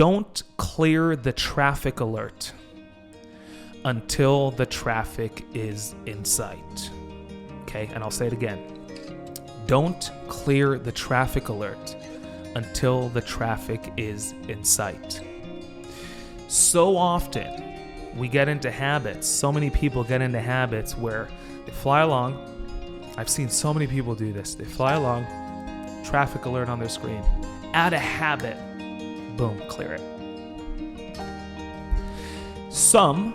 Don't clear the traffic alert until the traffic is in sight. Okay, and I'll say it again. Don't clear the traffic alert until the traffic is in sight. So often we get into habits, so many people get into habits where they fly along. I've seen so many people do this. They fly along, traffic alert on their screen. Out of habit, boom, clear it. Some,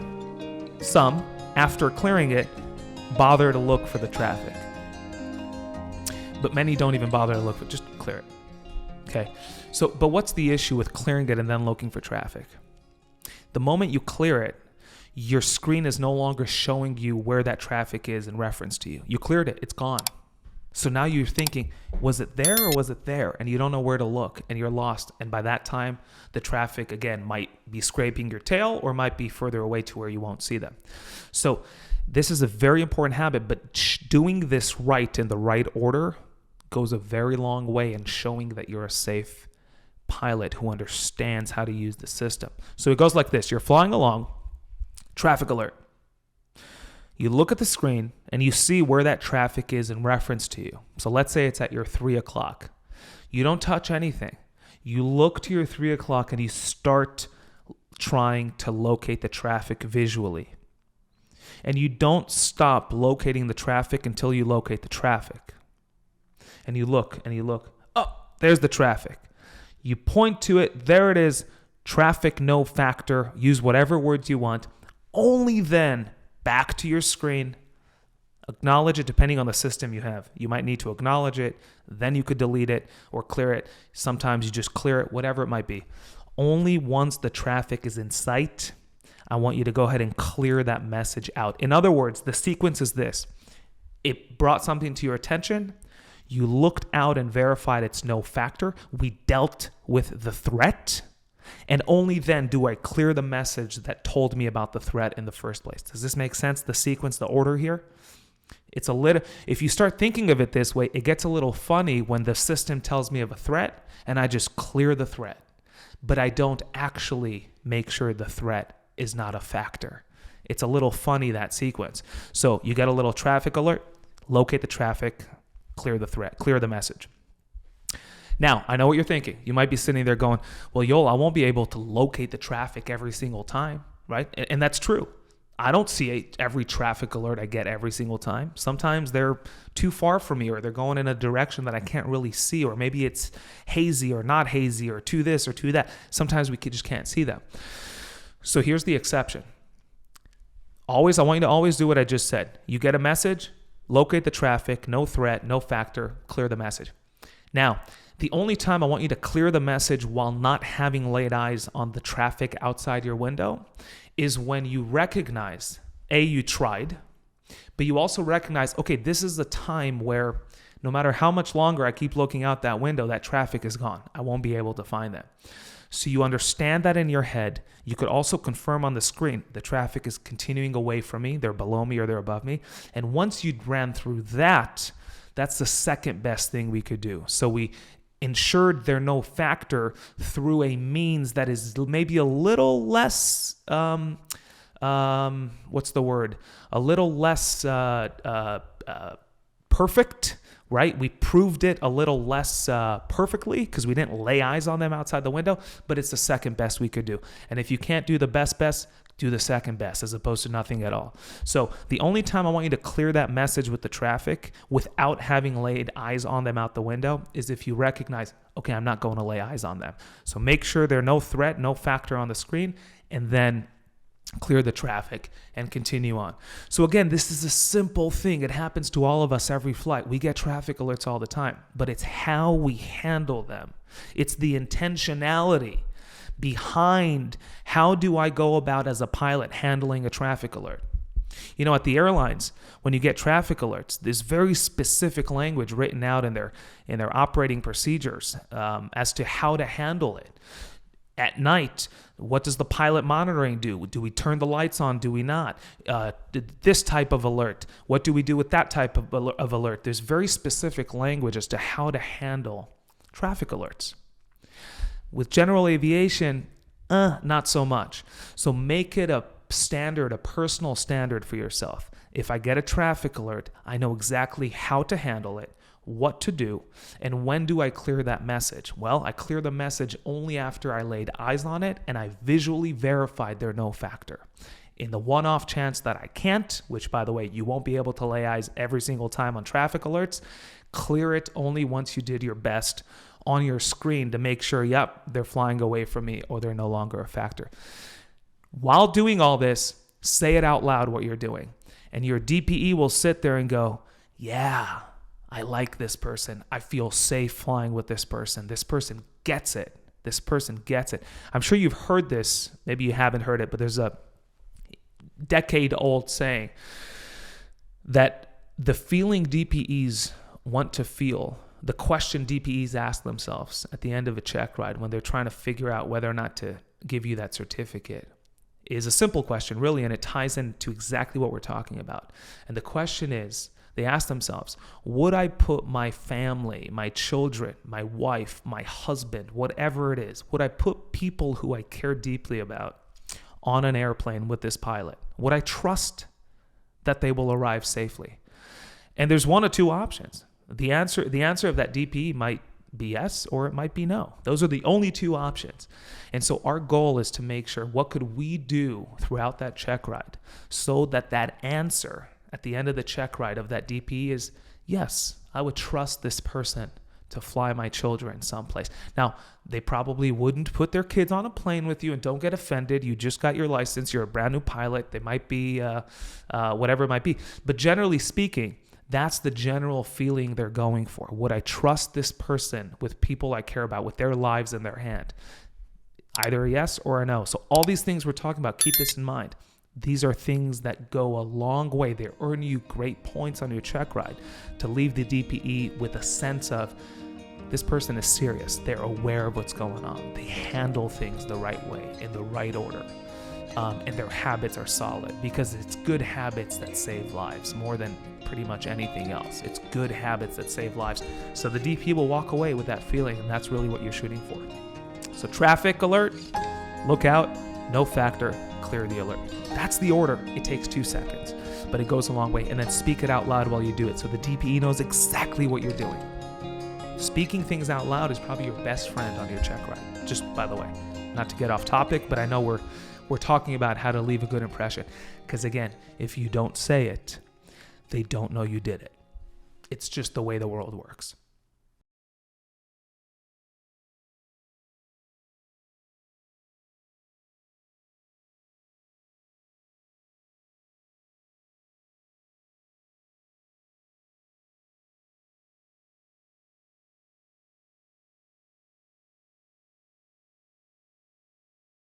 after clearing it, bother to look for the traffic. But many don't even bother to look for it, just clear it. Okay, so, but what's the issue with clearing it and then looking for traffic? The moment you clear it, your screen is no longer showing you where that traffic is in reference to you. You cleared it, it's gone. So now you're thinking, was it there or was it there? And you don't know where to look and you're lost. And by that time, the traffic, again, might be scraping your tail or might be further away to where you won't see them. So this is a very important habit, but doing this right in the right order goes a very long way in showing that you're a safe pilot who understands how to use the system. So it goes like this. You're flying along, traffic alert. You look at the screen and you see where that traffic is in reference to you. So let's say it's at your 3 o'clock. You don't touch anything. You look to your 3 o'clock and you start trying to locate the traffic visually. And you don't stop locating the traffic until you locate the traffic. And you look and you look. Oh, there's the traffic. You point to it. There it is. Traffic no factor. Use whatever words you want. Only then back to your screen. Acknowledge it depending on the system you have. You might need to acknowledge it. Then you could delete it or clear it. Sometimes you just clear it, whatever it might be. Only once the traffic is in sight, I want you to go ahead and clear that message out. In other words, the sequence is this. It brought something to your attention. You looked out and verified it's no factor. We dealt with the threat. And only then do I clear the message that told me about the threat in the first place. Does this make sense? The sequence, the order here? It's a little, if you start thinking of it this way, it gets a little funny when the system tells me of a threat and I just clear the threat. But I don't actually make sure the threat is not a factor. It's a little funny, that sequence. So you get a little traffic alert, locate the traffic, clear the threat, clear the message. Now, I know what you're thinking. You might be sitting there going, well, Yoel, I won't be able to locate the traffic every single time, right? And that's true. I don't see every traffic alert I get every single time. Sometimes they're too far from me or they're going in a direction that I can't really see, or maybe it's hazy or not hazy or to this or to that. Sometimes we just can't see them. So here's the exception. I want you to always do what I just said. You get a message, locate the traffic, no threat, no factor, clear the message. Now, the only time I want you to clear the message while not having laid eyes on the traffic outside your window is when you recognize, A, you tried, but you also recognize, okay, this is the time where no matter how much longer I keep looking out that window, that traffic is gone. I won't be able to find that. So you understand that in your head. You could also confirm on the screen, the traffic is continuing away from me, they're below me or they're above me. And once you ran through that, that's the second best thing we could do. So we ensured they're no factor through a means that is maybe a little less, what's the word? A little less perfect, right? We proved it a little less perfectly because we didn't lay eyes on them outside the window, but it's the second best we could do. And if you can't do the best, do the second best as opposed to nothing at all. So the only time I want you to clear that message with the traffic without having laid eyes on them out the window is if you recognize, okay, I'm not going to lay eyes on them. So make sure there's no threat, no factor on the screen, and then clear the traffic and continue on. So again, this is a simple thing. It happens to all of us every flight. We get traffic alerts all the time, but it's how we handle them. It's the intentionality behind how do I go about as a pilot handling a traffic alert. You know, at the airlines, when you get traffic alerts, there's very specific language written out in their operating procedures as to how to handle it. At night, what does the pilot monitoring do? Do we turn the lights on? Do we not? This type of alert. What do we do with that type of alert? There's very specific language as to how to handle traffic alerts. With general aviation, Not so much. So make it a standard, a personal standard for yourself. If I get a traffic alert, I know exactly how to handle it, what to do, and when do I clear that message? Well, I clear the message only after I laid eyes on it and I visually verified their no factor. In the one-off chance that I can't, which by the way, you won't be able to lay eyes every single time on traffic alerts, clear it only once you did your best on your screen to make sure, yep, they're flying away from me or they're no longer a factor. While doing all this, say it out loud what you're doing. And your DPE will sit there and go, yeah, I like this person. I feel safe flying with this person. This person gets it. This person gets it. I'm sure you've heard this. Maybe you haven't heard it, but there's a decade-old saying that the feeling DPEs want to feel, the question DPEs ask themselves at the end of a check ride when they're trying to figure out whether or not to give you that certificate, is a simple question, really, and it ties into exactly what we're talking about. And the question is, they ask themselves, would I put my family, my children, my wife, my husband, whatever it is, would I put people who I care deeply about on an airplane with this pilot? Would I trust that they will arrive safely? And there's one of two options. The answer of that DPE might be yes, or it might be no. Those are the only two options. And so our goal is to make sure, what could we do throughout that check ride so that that answer at the end of the check ride of that DPE is, yes, I would trust this person to fly my children someplace. Now, they probably wouldn't put their kids on a plane with you, and don't get offended. You just got your license. You're a brand new pilot. They might be whatever it might be. But generally speaking, that's the general feeling they're going for. Would I trust this person with people I care about, with their lives in their hand? Either a yes or a no. So all these things we're talking about, keep this in mind. These are things that go a long way. They earn you great points on your check ride to leave the DPE with a sense of, this person is serious. They're aware of what's going on. They handle things the right way, in the right order. And their habits are solid, because it's good habits that save lives more than pretty much anything else. It's good habits that save lives. So the DP will walk away with that feeling, and that's really what you're shooting for. So traffic alert, look out, no factor, clear the alert. That's the order. It takes 2 seconds, but it goes a long way. And then speak it out loud while you do it, so the DPE knows exactly what you're doing. Speaking things out loud is probably your best friend on your check ride. Just by the way, not to get off topic, but I know we're talking about how to leave a good impression. Because again, if you don't say it, they don't know you did it. It's just the way the world works.